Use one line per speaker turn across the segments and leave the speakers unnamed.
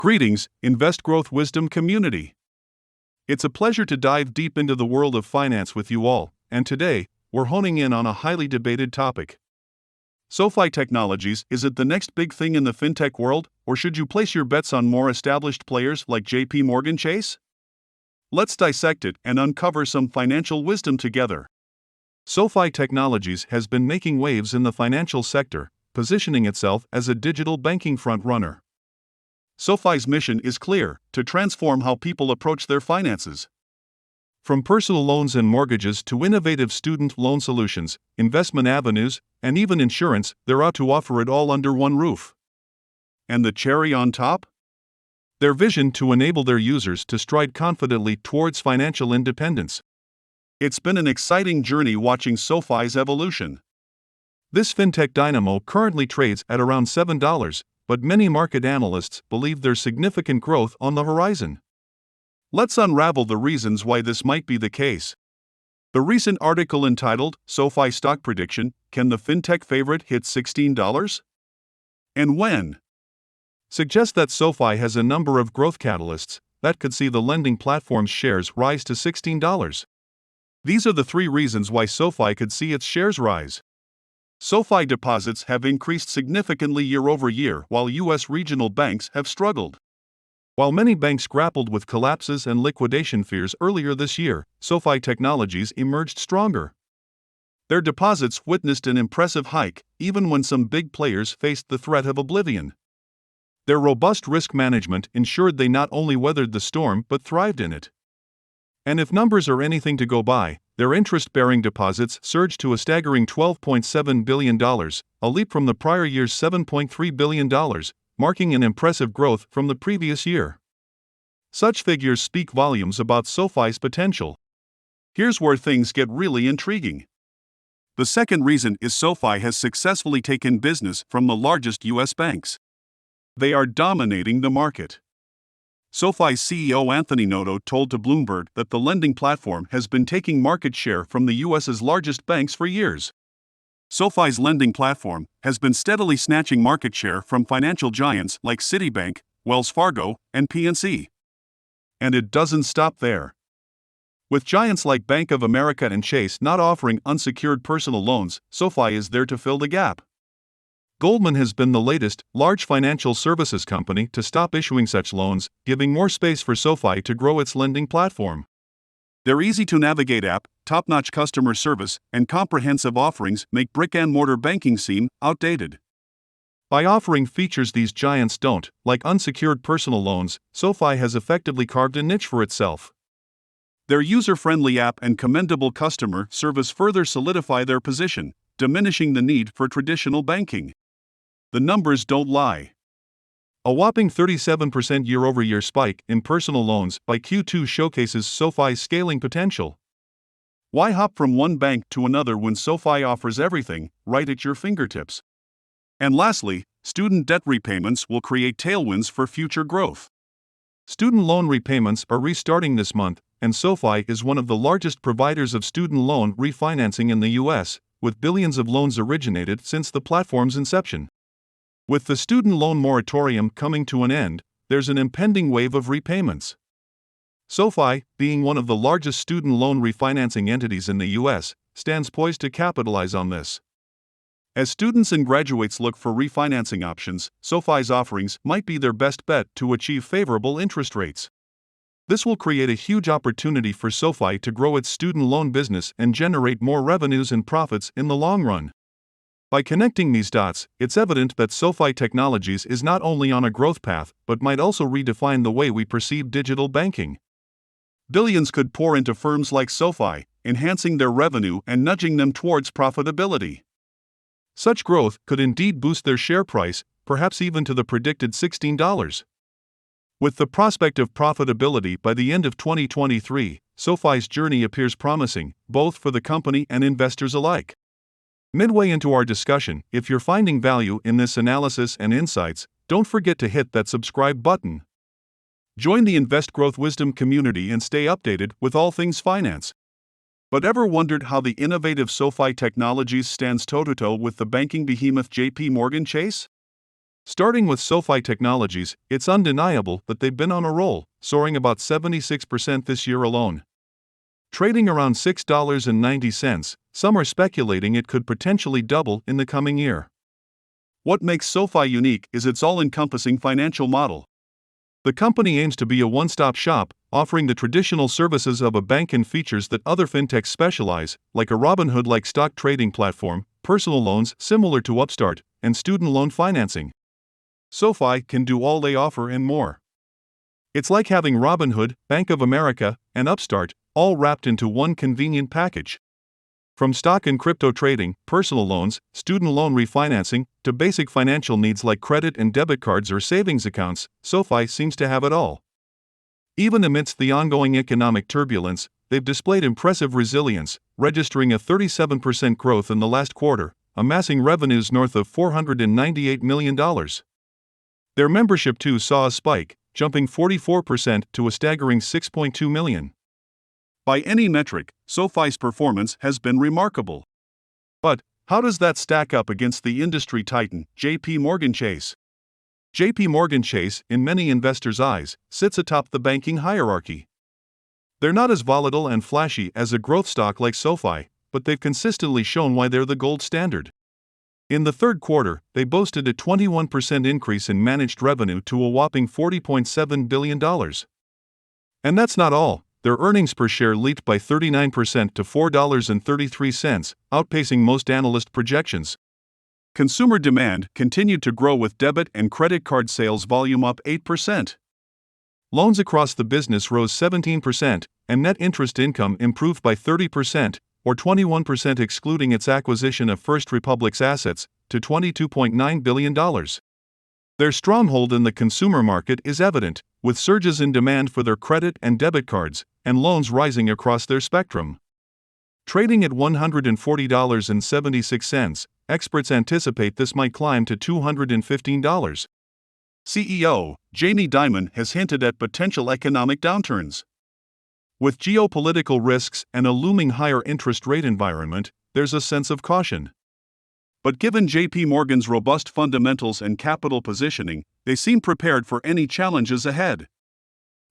Greetings, InvestGrowthWisdom community. It's a pleasure to dive deep into the world of finance with you all, and today, we're honing in on a highly debated topic. SoFi Technologies, is it the next big thing in the fintech world, or should you place your bets on more established players like JPMorgan Chase? Let's dissect it and uncover some financial wisdom together. SoFi Technologies has been making waves in the financial sector, positioning itself as a digital banking frontrunner. SoFi's mission is clear: to transform how people approach their finances. From personal loans and mortgages to innovative student loan solutions, investment avenues, and even insurance, they're out to offer it all under one roof. And the cherry on top? Their vision to enable their users to stride confidently towards financial independence. It's been an exciting journey watching SoFi's evolution. This fintech dynamo currently trades at around $7, but many market analysts believe there's significant growth on the horizon. Let's unravel the reasons why this might be the case. The recent article entitled, "Sofi Stock Prediction, Can the Fintech Favorite Hit $16? And When?" suggests that SoFi has a number of growth catalysts that could see the lending platform's shares rise to $16. These are the three reasons why SoFi could see its shares rise. SoFi deposits have increased significantly year over year while U.S. regional banks have struggled. While many banks grappled with collapses and liquidation fears earlier this year, SoFi Technologies emerged stronger. Their deposits witnessed an impressive hike, even when some big players faced the threat of oblivion. Their robust risk management ensured they not only weathered the storm but thrived in it. And if numbers are anything to go by, their interest-bearing deposits surged to a staggering $12.7 billion, a leap from the prior year's $7.3 billion, marking an impressive growth from the previous year. Such figures speak volumes about SoFi's potential. Here's where things get really intriguing. The second reason is SoFi has successfully taken business from the largest U.S. banks. They are dominating the market. SoFi's CEO Anthony Noto told to Bloomberg that the lending platform has been taking market share from the U.S.'s largest banks for years. SoFi's lending platform has been steadily snatching market share from financial giants like Citibank, Wells Fargo, and PNC. And it doesn't stop there. With giants like Bank of America and Chase not offering unsecured personal loans, SoFi is there to fill the gap. Goldman has been the latest large financial services company to stop issuing such loans, giving more space for SoFi to grow its lending platform. Their easy-to-navigate app, top-notch customer service, and comprehensive offerings make brick-and-mortar banking seem outdated. By offering features these giants don't, like unsecured personal loans, SoFi has effectively carved a niche for itself. Their user-friendly app and commendable customer service further solidify their position, diminishing the need for traditional banking. The numbers don't lie. A whopping 37% year-over-year spike in personal loans by Q2 showcases SoFi's scaling potential. Why hop from one bank to another when SoFi offers everything right at your fingertips? And lastly, student debt repayments will create tailwinds for future growth. Student loan repayments are restarting this month, and SoFi is one of the largest providers of student loan refinancing in the U.S., with billions of loans originated since the platform's inception. With the student loan moratorium coming to an end, there's an impending wave of repayments. SoFi, being one of the largest student loan refinancing entities in the U.S., stands poised to capitalize on this. As students and graduates look for refinancing options, SoFi's offerings might be their best bet to achieve favorable interest rates. This will create a huge opportunity for SoFi to grow its student loan business and generate more revenues and profits in the long run. By connecting these dots, it's evident that SoFi Technologies is not only on a growth path but might also redefine the way we perceive digital banking. Billions could pour into firms like SoFi, enhancing their revenue and nudging them towards profitability. Such growth could indeed boost their share price, perhaps even to the predicted $16. With the prospect of profitability by the end of 2023, SoFi's journey appears promising, both for the company and investors alike. Midway into our discussion, if you're finding value in this analysis and insights, don't forget to hit that subscribe button. Join the InvestGrowthWisdom community and stay updated with all things finance. But ever wondered how the innovative SoFi Technologies stands toe-to-toe with the banking behemoth JPMorgan Chase? Starting with SoFi Technologies, it's undeniable that they've been on a roll, soaring about 76% this year alone. Trading around $6.90, some are speculating it could potentially double in the coming year. What makes SoFi unique is its all-encompassing financial model. The company aims to be a one-stop shop, offering the traditional services of a bank and features that other fintechs specialize, like a Robinhood-like stock trading platform, personal loans similar to Upstart, and student loan financing. SoFi can do all they offer and more. It's like having Robinhood, Bank of America, and Upstart, all wrapped into one convenient package. From stock and crypto trading, personal loans, student loan refinancing, to basic financial needs like credit and debit cards or savings accounts, SoFi seems to have it all. Even amidst the ongoing economic turbulence, they've displayed impressive resilience, registering a 37% growth in the last quarter, amassing revenues north of $498 million. Their membership too saw a spike, jumping 44% to a staggering 6.2 million. By any metric, SoFi's performance has been remarkable. But how does that stack up against the industry titan, JPMorgan Chase? JPMorgan Chase, in many investors' eyes, sits atop the banking hierarchy. They're not as volatile and flashy as a growth stock like SoFi, but they've consistently shown why they're the gold standard. In the third quarter, they boasted a 21% increase in managed revenue to a whopping $40.7 billion. And that's not all. Their earnings per share leaped by 39% to $4.33, outpacing most analyst projections. Consumer demand continued to grow with debit and credit card sales volume up 8%. Loans across the business rose 17%, and net interest income improved by 30%, or 21% excluding its acquisition of First Republic's assets, to $22.9 billion. Their stronghold in the consumer market is evident, with surges in demand for their credit and debit cards, and loans rising across their spectrum. Trading at $140.76, experts anticipate this might climb to $215. CEO Jamie Dimon has hinted at potential economic downturns. With geopolitical risks and a looming higher interest rate environment, there's a sense of caution. But given JPMorgan's robust fundamentals and capital positioning, they seem prepared for any challenges ahead.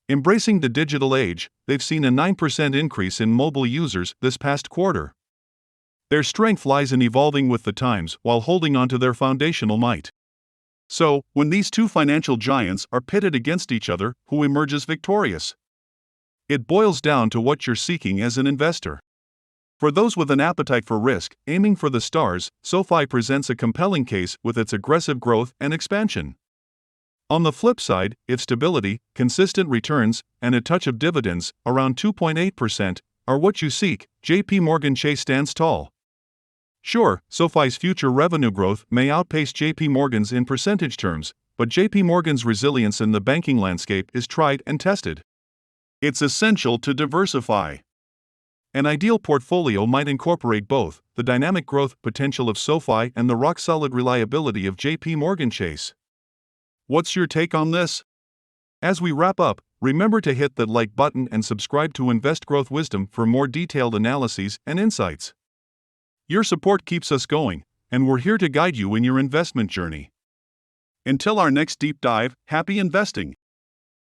Embracing the digital age, they've seen a 9% increase in mobile users this past quarter. Their strength lies in evolving with the times while holding on to their foundational might. So, when these two financial giants are pitted against each other, who emerges victorious? It boils down to what you're seeking as an investor. For those with an appetite for risk, aiming for the stars, SoFi presents a compelling case with its aggressive growth and expansion. On the flip side, if stability, consistent returns, and a touch of dividends, around 2.8%, are what you seek, JPMorgan Chase stands tall. Sure, SoFi's future revenue growth may outpace JPMorgan's in percentage terms, but JPMorgan's resilience in the banking landscape is tried and tested. It's essential to diversify. An ideal portfolio might incorporate both the dynamic growth potential of SoFi and the rock-solid reliability of JPMorgan Chase. What's your take on this? As we wrap up, remember to hit that like button and subscribe to InvestGrowthWisdom for more detailed analyses and insights. Your support keeps us going, and we're here to guide you in your investment journey. Until our next deep dive, happy investing!